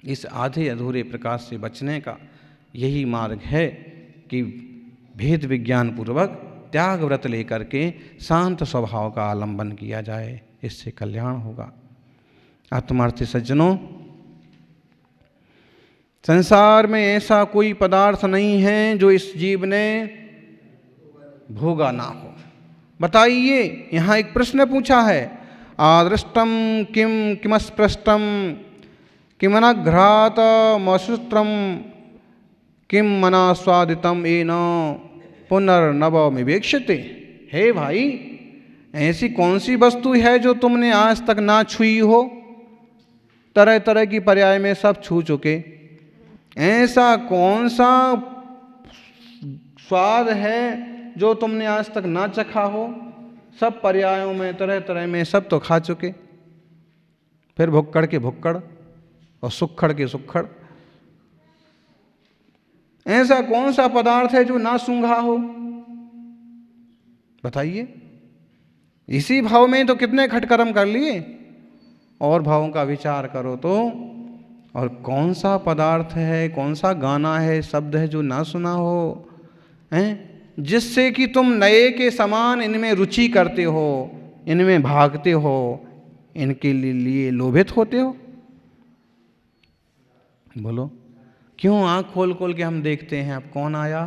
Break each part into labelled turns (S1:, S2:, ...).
S1: इस आधे अधूरे प्रकाश से बचने का यही मार्ग है कि भेद विज्ञान पूर्वक त्याग व्रत लेकर के शांत स्वभाव का आलंबन किया जाए, इससे कल्याण होगा। आत्मार्थी सज्जनों, संसार में ऐसा कोई पदार्थ नहीं है जो इस जीव ने भोगा ना हो। बताइए, यहाँ एक प्रश्न पूछा है, आदृष्टम किम किमस्पृष्टम किमनघ्रातमश्रुत्रम किम मनास्वादितम येन पुनर्नवमिवेक्षते। हे भाई, ऐसी कौन सी वस्तु है जो तुमने आज तक ना छुई हो? तरह तरह की पर्याय में सब छू चुके। ऐसा कौन सा स्वाद है जो तुमने आज तक ना चखा हो? सब पर्यायों में, तरह तरह में सब तो खा चुके। फिर भुक्कड़ के भुक्कड़ और सुक्खड़ के सुक्खड़। ऐसा कौन सा पदार्थ है जो ना सूंघा हो? बताइए। इसी भाव में तो कितने खटकर्म कर लिए। और भावों का विचार करो तो, और कौन सा पदार्थ है, कौन सा गाना है, शब्द है जो ना सुना हो, हैं? जिससे कि तुम नए के समान इनमें रुचि करते हो, इनमें भागते हो, इनके लिए लोभित होते हो। बोलो, क्यों आंख खोल खोल के हम देखते हैं? अब कौन आया,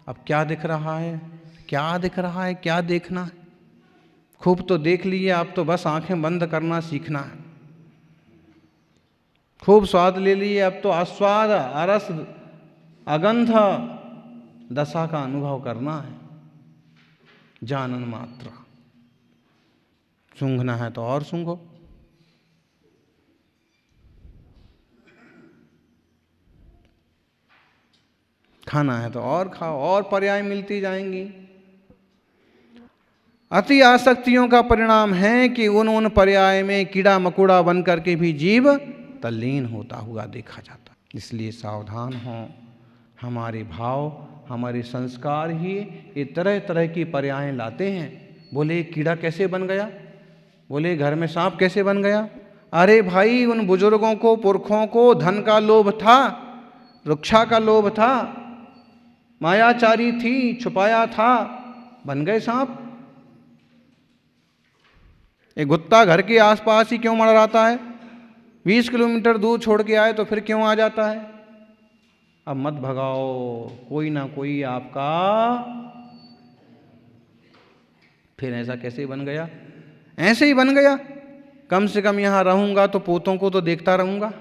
S1: अब क्या दिख रहा है, क्या दिख रहा है, क्या देखना है? खूब तो देख लिए, अब तो बस आंखें बंद करना सीखना है। खूब स्वाद ले लिए, अब तो आस्वाद, अरस, अगंध दशा का अनुभव करना है। जानन मात्र। सूंघना है तो और सूंघो, खाना है तो और खाओ, और पर्याय मिलती जाएंगी। अति आसक्तियों का परिणाम है कि उन पर्याय में कीड़ा मकोड़ा बन करके भी जीव तल्लीन होता हुआ देखा जाता। इसलिए सावधान हो। हमारे भाव, हमारे संस्कार ही ये तरह तरह की पर्यायें लाते हैं। बोले कीड़ा कैसे बन गया, बोले घर में सांप कैसे बन गया। अरे भाई, उन बुजुर्गों को, पुरखों को धन का लोभ था, रक्षा का लोभ था, मायाचारी थी, छुपाया था, बन गए सांप। एक कुत्ता घर के आसपास ही क्यों मंडराता है? 20 किलोमीटर दूर छोड़ के आए तो फिर क्यों आ जाता है? अब मत भगाओ, कोई ना कोई आपका। फिर ऐसा कैसे बन गया? ऐसे ही बन गया। कम से कम यहाँ रहूंगा तो पोतों को तो देखता रहूंगा,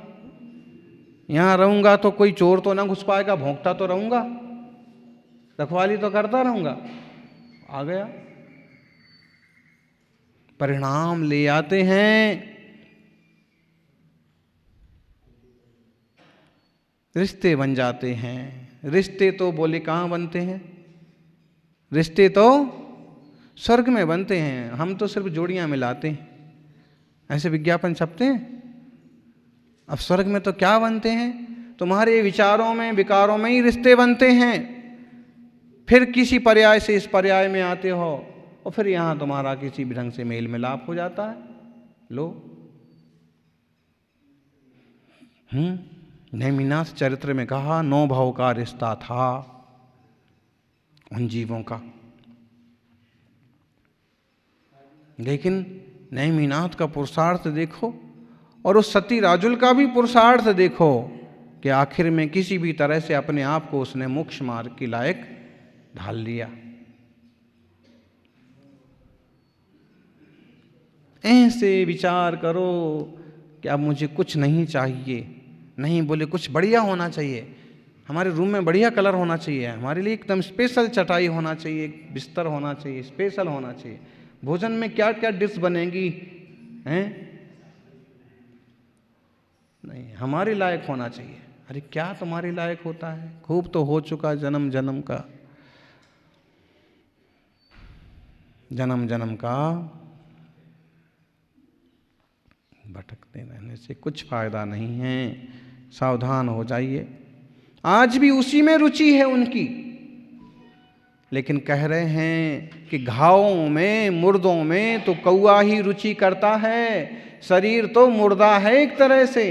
S1: यहाँ रहूंगा तो कोई चोर तो ना घुस पाएगा, भौंकता तो रहूंगा, रखवाली तो करता रहूंगा। आ गया। परिणाम ले आते हैं। रिश्ते बन जाते हैं। रिश्ते तो बोले कहाँ बनते हैं? रिश्ते तो स्वर्ग में बनते हैं। हम तो सिर्फ जोड़ियां मिलाते हैं, ऐसे विज्ञापन छपते हैं। अब स्वर्ग में तो क्या बनते हैं? तुम्हारे विचारों में, विकारों में ही रिश्ते बनते हैं। फिर किसी पर्याय से इस पर्याय में आते हो और फिर यहाँ तुम्हारा किसी भी ढंग से मेल मिलाप हो जाता है। लो, नेमिनाथ चरित्र में कहा 9 भाव का रिश्ता था उन जीवों का। लेकिन नेमिनाथ का पुरुषार्थ देखो, और उस सती राजुल का भी पुरुषार्थ देखो कि आखिर में किसी भी तरह से अपने आप को उसने मोक्ष मार्ग के लायक ढाल लिया। ऐसे विचार करो कि अब मुझे कुछ नहीं चाहिए। नहीं, बोले कुछ बढ़िया होना चाहिए। हमारे रूम में बढ़िया कलर होना चाहिए, हमारे लिए एकदम स्पेशल चटाई होना चाहिए, बिस्तर होना चाहिए, स्पेशल होना चाहिए। भोजन में क्या क्या डिश बनेगी हैं? नहीं, हमारे लायक होना चाहिए। अरे क्या तुम्हारे लायक होता है? खूब तो हो चुका जन्म जन्म का, जन्म जन्म का भटकते रहने से कुछ फायदा नहीं है। सावधान हो जाइए। आज भी उसी में रुचि है उनकी। लेकिन कह रहे हैं कि घावों में, मुर्दों में तो कौआ ही रुचि करता है। शरीर तो मुर्दा है एक तरह से।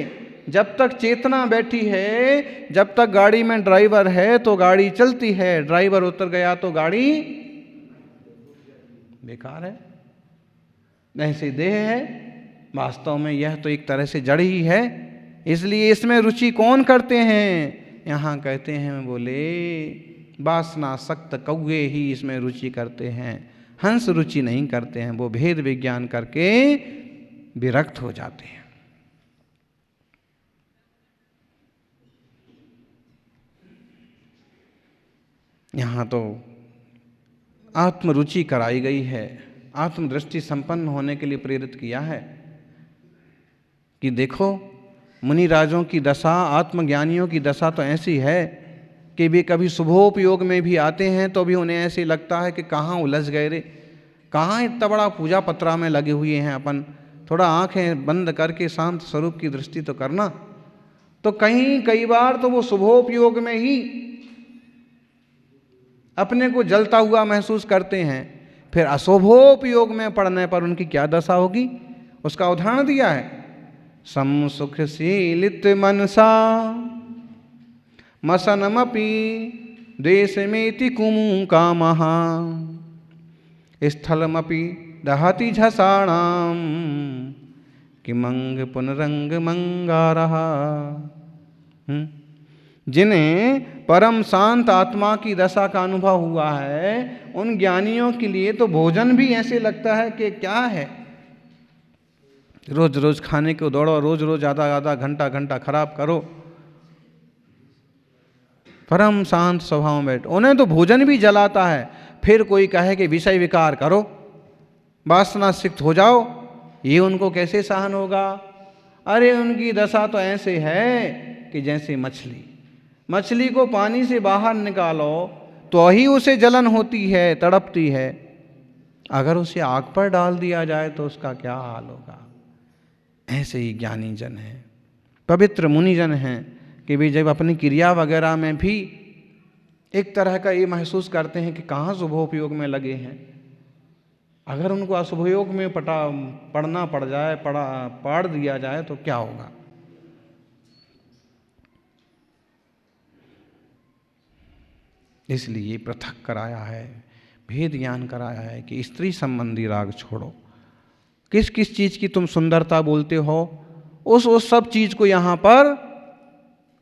S1: जब तक चेतना बैठी है, जब तक गाड़ी में ड्राइवर है तो गाड़ी चलती है, ड्राइवर उतर गया तो गाड़ी बेकार है। ऐसी देह है, वास्तव में यह तो एक तरह से जड़ ही है। इसलिए इसमें रुचि कौन करते हैं? यहाँ कहते हैं, बोले वासनासक्त कौवे ही इसमें रुचि करते हैं, हंस रुचि नहीं करते हैं। वो भेद विज्ञान करके विरक्त हो जाते हैं। यहाँ तो आत्मरुचि कराई गई है, आत्मदृष्टि संपन्न होने के लिए प्रेरित किया है कि देखो मुनि राजों की दशा, आत्मज्ञानियों की दशा तो ऐसी है कि वे कभी शुभोपयोग में भी आते हैं तो भी उन्हें ऐसे लगता है कि कहाँ उलझ गए रे, कहाँ इतना बड़ा पूजा पत्रा में लगे हुए हैं अपन, थोड़ा आंखें बंद करके शांत स्वरूप की दृष्टि तो करना। तो कई बार तो वो शुभोपयोग में ही अपने को जलता हुआ महसूस करते हैं, फिर अशुभोपयोग में पड़ने पर उनकी क्या दशा होगी, उसका उदाहरण दिया है। समसुखशीलित मनसा मसनमपि द्वेषमेति कुमुकामः स्थलमपि दहति झषाणां किमंग पुनरंग मंगारः। जिन्हें परम शांत आत्मा की दशा का अनुभव हुआ है, उन ज्ञानियों के लिए तो भोजन भी ऐसे लगता है कि क्या है, रोज रोज खाने को दौड़ो, रोज रोज आधा घंटा खराब करो, परम शांत स्वभाव में बैठो। उन्हें तो भोजन भी जलाता है, फिर कोई कहे कि विषय विकार करो, वासनासिक्त हो जाओ, ये उनको कैसे सहन होगा? अरे उनकी दशा तो ऐसे है कि जैसे मछली को पानी से बाहर निकालो तो ही उसे जलन होती है, तड़पती है। अगर उसे आग पर डाल दिया जाए तो उसका क्या हाल होगा? ऐसे ही ज्ञानी जन हैं, पवित्र मुनिजन हैं कि वे जब अपनी क्रिया वगैरह में भी एक तरह का ये महसूस करते हैं कि कहाँ शुभोपयोग में लगे हैं, अगर उनको अशुभयोग में पड़ना पड़ जाए, पाड़ दिया जाए तो क्या होगा? इसलिए पृथक कराया है, भेद ज्ञान कराया है कि स्त्री संबंधी राग छोड़ो। किस किस चीज की तुम सुंदरता बोलते हो, उस सब चीज को यहां पर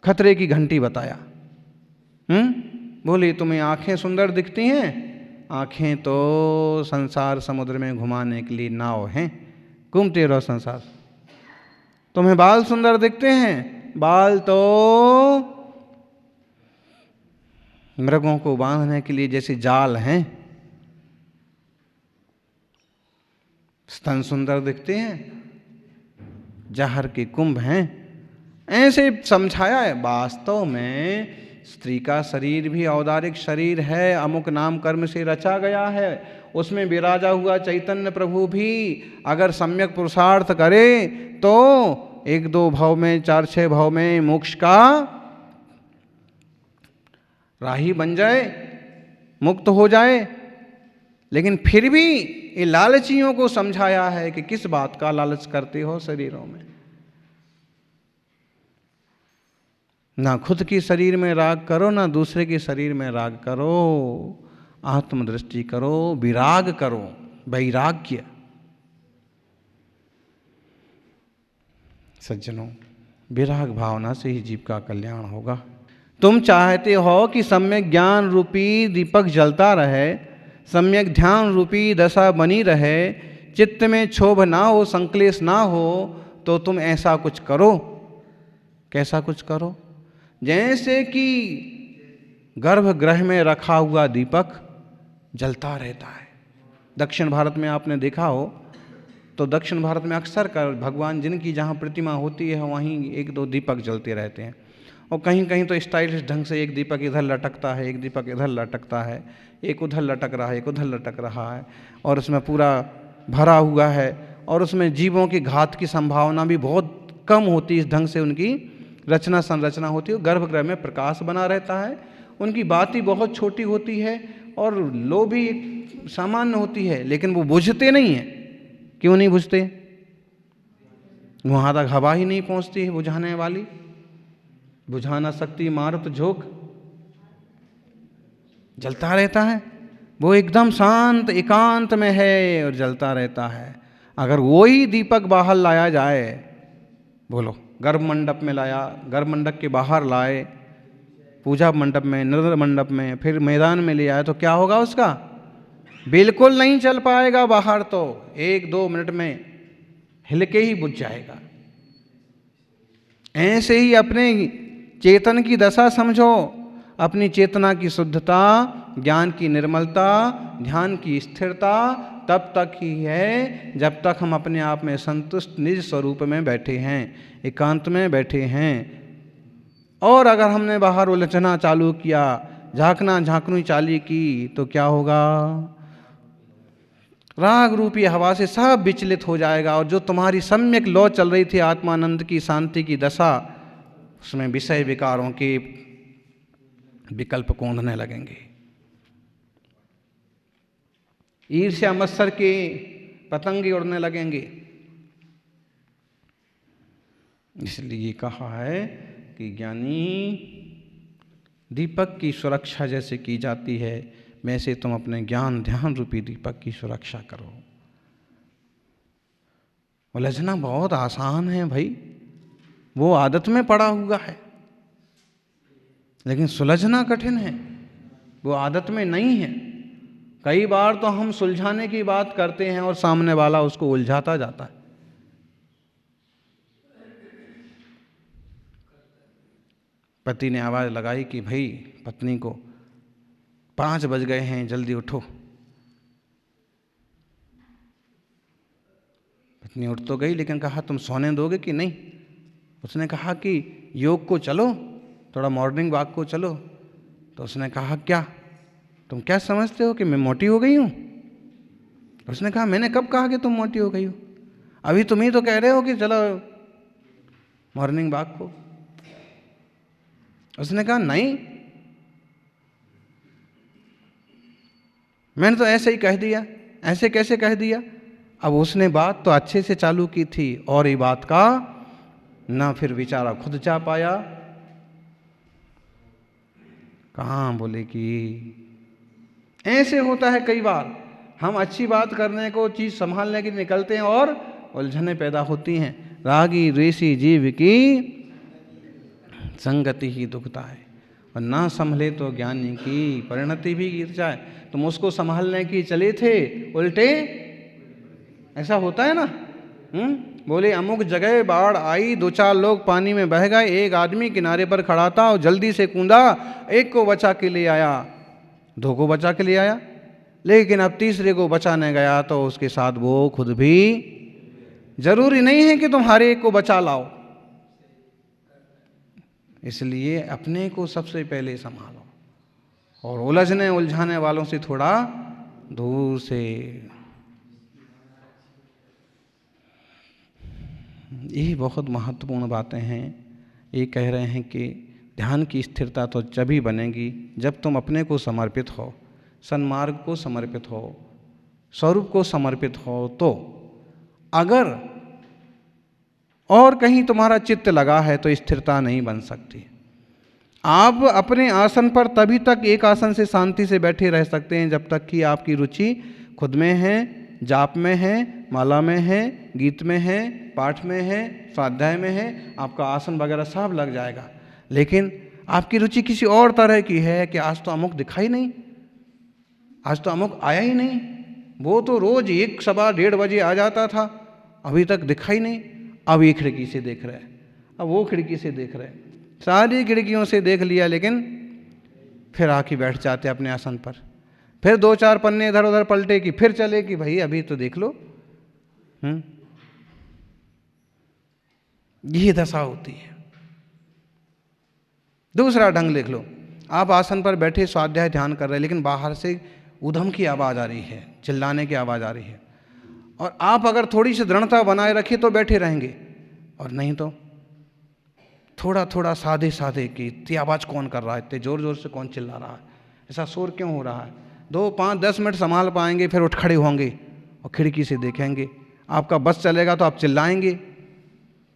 S1: खतरे की घंटी बताया। बोले तुम्हें आंखें सुंदर दिखती हैं, आंखें तो संसार समुद्र में घुमाने के लिए नाव हैं, घूमते रहो संसार। तुम्हें बाल सुंदर दिखते हैं, बाल तो मृगों को बांधने के लिए जैसे जाल हैं। स्तन सुंदर दिखते हैं, जहर के कुंभ हैं, ऐसे समझाया है। वास्तव में स्त्री का शरीर भी औदारिक शरीर है, अमुक नाम कर्म से रचा गया है। उसमें विराजा हुआ चैतन्य प्रभु भी अगर सम्यक पुरुषार्थ करे तो 1-2 भाव में, 4-6 भाव में मोक्ष का राही बन जाए, मुक्त हो जाए। लेकिन फिर भी ये लालचियों को समझाया है कि किस बात का लालच करते हो शरीरों में। ना खुद के शरीर में राग करो, ना दूसरे के शरीर में राग करो, आत्मदृष्टि करो, विराग करो, वैराग्य। सज्जनों, विराग भावना से ही जीव का कल्याण होगा। तुम चाहते हो कि सम्यक ज्ञान रूपी दीपक जलता रहे, सम्यक ध्यान रूपी दशा बनी रहे, चित्त में क्षोभ ना हो, संक्लेश ना हो, तो तुम ऐसा कुछ करो। कैसा कुछ करो? जैसे कि गर्भगृह में रखा हुआ दीपक जलता रहता है। दक्षिण भारत में आपने देखा हो तो दक्षिण भारत में अक्सर कर भगवान जिनकी जहाँ प्रतिमा होती है वहीं 1-2 दीपक जलते रहते हैं। और कहीं कहीं तो स्टाइलिश ढंग से एक दीपक इधर लटकता है, एक दीपक इधर लटकता है, एक उधर लटक रहा है, एक उधर लटक रहा है, और उसमें पूरा भरा हुआ है। और उसमें जीवों की घात की संभावना भी बहुत कम होती है। इस ढंग से उनकी रचना संरचना होती है। गर्भगृह में प्रकाश बना रहता है, उनकी बाती बहुत छोटी होती है और लो भी सामान्य होती है, लेकिन वो बुझते नहीं हैं। क्यों नहीं बुझते? वहाँ तक हवा ही नहीं पहुँचती है बुझाने वाली। बुझा न सकती मारुत झोंक, जलता रहता है। वो एकदम शांत एकांत में है और जलता रहता है। अगर वही दीपक बाहर लाया जाए, बोलो, गर्भ मंडप में लाया, गर्भ मंडप के बाहर लाए, पूजा मंडप में, नृत्य मंडप में, फिर मैदान में ले आए, तो क्या होगा उसका? बिल्कुल नहीं चल पाएगा बाहर, तो 1-2 मिनट में हिल के ही बुझ जाएगा। ऐसे ही अपने चेतन की दशा समझो, अपनी चेतना की शुद्धता, ज्ञान की निर्मलता, ध्यान की स्थिरता तब तक ही है जब तक हम अपने आप में संतुष्ट निज स्वरूप में बैठे हैं, एकांत में बैठे हैं। और अगर हमने बाहर उलझना चालू किया, झांकना झांकनी चाली की, तो क्या होगा? राग रूपी हवा से सब विचलित हो जाएगा, और जो तुम्हारी सम्यक लौ चल रही थी आत्मानंद की शांति की दशा, उसमें विषय विकारों के विकल्प कौंधने लगेंगे। ईर्ष्या मत्सर के पतंगे उड़ने लगेंगे। इसलिए कहा है कि ज्ञानी दीपक की सुरक्षा जैसे की जाती है, वैसे तुम अपने ज्ञान ध्यान रूपी दीपक की सुरक्षा करो। उलझना बहुत आसान है भाई, वो आदत में पड़ा हुआ है, लेकिन सुलझना कठिन है, वो आदत में नहीं है। कई बार तो हम सुलझाने की बात करते हैं और सामने वाला उसको उलझाता जाता है। पति ने आवाज़ लगाई कि भाई पत्नी को 5 बज गए हैं, जल्दी उठो। पत्नी उठ तो गई, लेकिन कहा तुम सोने दोगे कि नहीं? उसने कहा कि योग को चलो, थोड़ा मॉर्निंग वॉक को चलो। तो उसने कहा क्या तुम क्या समझते हो कि मैं मोटी हो गई हूँ? उसने कहा मैंने कब कहा कि तुम मोटी हो गई हो? अभी तुम ही तो कह रहे हो कि चलो मॉर्निंग वॉक को। उसने कहा नहीं, मैंने तो ऐसे ही कह दिया। ऐसे कैसे कह दिया? अब उसने बात तो अच्छे से चालू की थी, और ये बात का ना फिर बेचारा खुद जा पाया। कहाँ बोले कि ऐसे होता है कई बार, हम अच्छी बात करने को, चीज़ संभालने के लिए निकलते हैं और उलझने पैदा होती हैं। रागी ऋषि जीव की संगति ही दुखता है, और ना संभले तो ज्ञानी की परिणति भी गिर जाए। तुम उसको संभालने की चले थे, उल्टे ऐसा होता है ना। बोले अमुक जगह बाढ़ आई, 2-4 लोग पानी में बह गए, एक आदमी किनारे पर खड़ा था और जल्दी से कूदा, एक को बचा के ले आया, 2 को बचा के ले आया, लेकिन अब तीसरे को बचाने गया तो उसके साथ वो खुद भी। जरूरी नहीं है कि तुम हर एक को बचा लाओ, इसलिए अपने को सबसे पहले संभालो, और उलझने उलझाने वालों से थोड़ा दूर से। ये बहुत महत्वपूर्ण बातें हैं। ये कह रहे हैं कि ध्यान की स्थिरता तो तभी बनेगी जब तुम अपने को समर्पित हो, सन्मार्ग को समर्पित हो, स्वरूप को समर्पित हो। तो अगर और कहीं तुम्हारा चित्त लगा है तो स्थिरता नहीं बन सकती। आप अपने आसन पर तभी तक एक आसन से शांति से बैठे रह सकते हैं जब तक कि आपकी रुचि खुद में है, जाप में है, माला में है, गीत में है, पाठ में है, स्वाध्याय में है, आपका आसन वगैरह सब लग जाएगा। लेकिन आपकी रुचि किसी और तरह की है कि आज तो अमुक दिखाई नहीं, आज तो अमुक आया ही नहीं, वो तो रोज 1, 1:15, 1:30 बजे आ जाता था, अभी तक दिखाई नहीं। अब ये खिड़की से देख रहे हैं, अब वो खिड़की से देख रहे हैं, सारी खिड़कियों से देख लिया, लेकिन फिर आके बैठ जाते अपने आसन पर। फिर 2-4 पन्ने इधर उधर पलटे कि फिर चले कि भाई अभी तो देख लो। ये दशा होती है। दूसरा ढंग लिख लो, आप आसन पर बैठे स्वाध्याय ध्यान कर रहे हैं, लेकिन बाहर से ऊधम की आवाज़ आ रही है, चिल्लाने की आवाज़ आ रही है, और आप अगर थोड़ी सी दृढ़ता बनाए रखिए तो बैठे रहेंगे, और नहीं तो थोड़ा थोड़ा साधे साधे कि इतनी आवाज़ कौन कर रहा है, इतने ज़ोर ज़ोर से कौन चिल्ला रहा है, ऐसा शोर क्यों हो रहा है, 2, 5, 10 मिनट संभाल पाएंगे, फिर उठ खड़े होंगे और खिड़की से देखेंगे। आपका बस चलेगा तो आप चिल्लाएंगे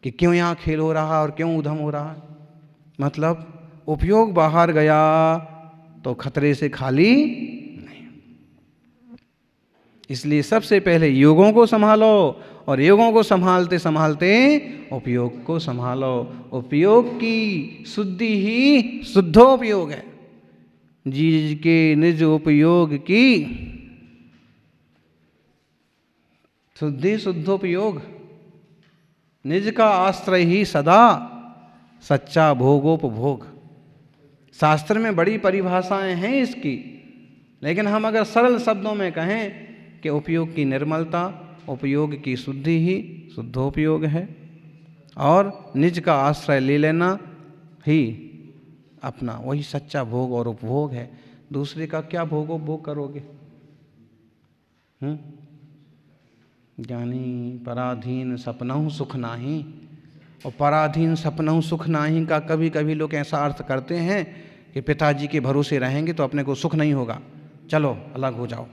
S1: कि क्यों यहाँ खेल हो रहा है और क्यों उधम हो रहा है। मतलब उपयोग बाहर गया तो खतरे से खाली नहीं। इसलिए सबसे पहले योगों को संभालो और योगों को संभालते संभालते उपयोग को संभालो। उपयोग की शुद्धि ही शुद्धोपयोग है। जीज के निज उपयोग की शुद्धि शुद्धोपयोग। निज का आश्रय ही सदा सच्चा भोगोपभोग। शास्त्र में बड़ी परिभाषाएं हैं इसकी, लेकिन हम अगर सरल शब्दों में कहें कि उपयोग की निर्मलता, उपयोग की शुद्धि ही शुद्धोपयोग है और निज का आश्रय ले लेना ही अपना वही सच्चा भोग और उपभोग है। दूसरे का क्या भोगोपभोग करोगे? ज्ञानी पराधीन सपनहु सुख नाही। और पराधीन सपनहु सुख नाही का कभी कभी लोग ऐसा अर्थ करते हैं कि पिताजी के भरोसे रहेंगे तो अपने को सुख नहीं होगा, चलो अलग हो जाओ।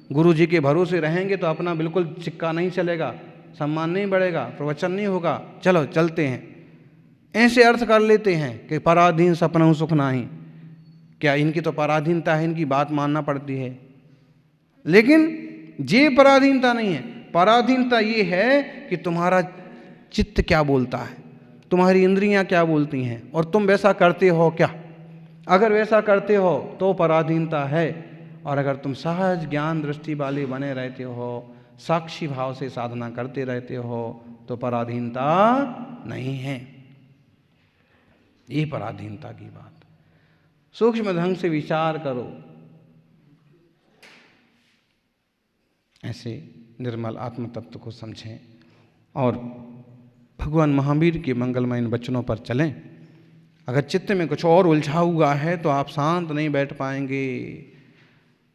S1: गुरु जी के भरोसे रहेंगे तो अपना बिल्कुल सिक्का नहीं चलेगा, सम्मान नहीं बढ़ेगा, प्रवचन नहीं होगा, चलो चलते हैं। ऐसे अर्थ कर लेते हैं कि पराधीन सपनहु सुख नाही। क्या इनकी तो पराधीनता है, इनकी बात मानना पड़ती है। लेकिन ये पराधीनता नहीं है। पराधीनता ये है कि तुम्हारा चित्त क्या बोलता है, तुम्हारी इंद्रियां क्या बोलती हैं और तुम वैसा करते हो क्या। अगर वैसा करते हो तो पराधीनता है, और अगर तुम सहज ज्ञान दृष्टि वाले बने रहते हो, साक्षी भाव से साधना करते रहते हो, तो पराधीनता नहीं है। ये पराधीनता की बात। सूक्ष्म ढंग से विचार करो। ऐसे निर्मल आत्म तत्व को समझें और भगवान महावीर के मंगलमय इन वचनों पर चलें। अगर चित्त में कुछ और उलझा हुआ है तो आप शांत नहीं बैठ पाएंगे।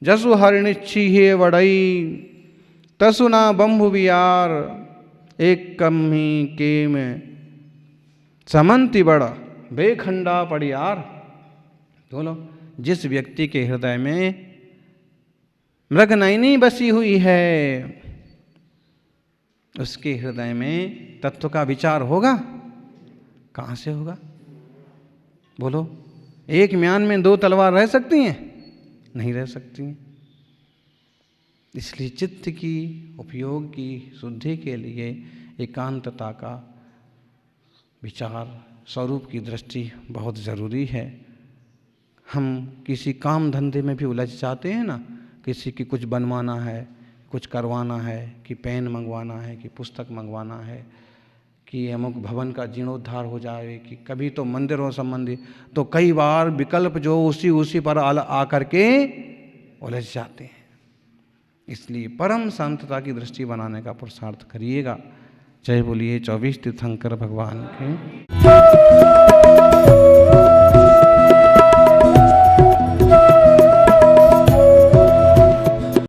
S1: जसु हरिणिच्छी हे वड़ई तसु ना बंभु बियार, एक कम्ही के में समंति बड़ा बेखंडा पड़ियार। बोलो, जिस व्यक्ति के हृदय में मृगनयनी बसी हुई है उसके हृदय में तत्व का विचार होगा? कहाँ से होगा? बोलो, एक म्यान में 2 तलवार रह सकती हैं? नहीं रह सकती। इसलिए चित्त की उपयोग की शुद्धि के लिए एकांतता का विचार, स्वरूप की दृष्टि बहुत ज़रूरी है। हम किसी काम धंधे में भी उलझ जाते हैं ना, किसी की कुछ बनवाना है, कुछ करवाना है, कि पेन मंगवाना है, कि पुस्तक मंगवाना है, कि अमुक भवन का जीर्णोद्धार हो जाए, कि कभी तो मंदिरों संबंधी, तो कई बार विकल्प जो उसी पर आकर के उलझ जाते हैं। इसलिए परम शांतता की दृष्टि बनाने का पुरुषार्थ करिएगा। जय बोलिए 24 तीर्थंकर भगवान के।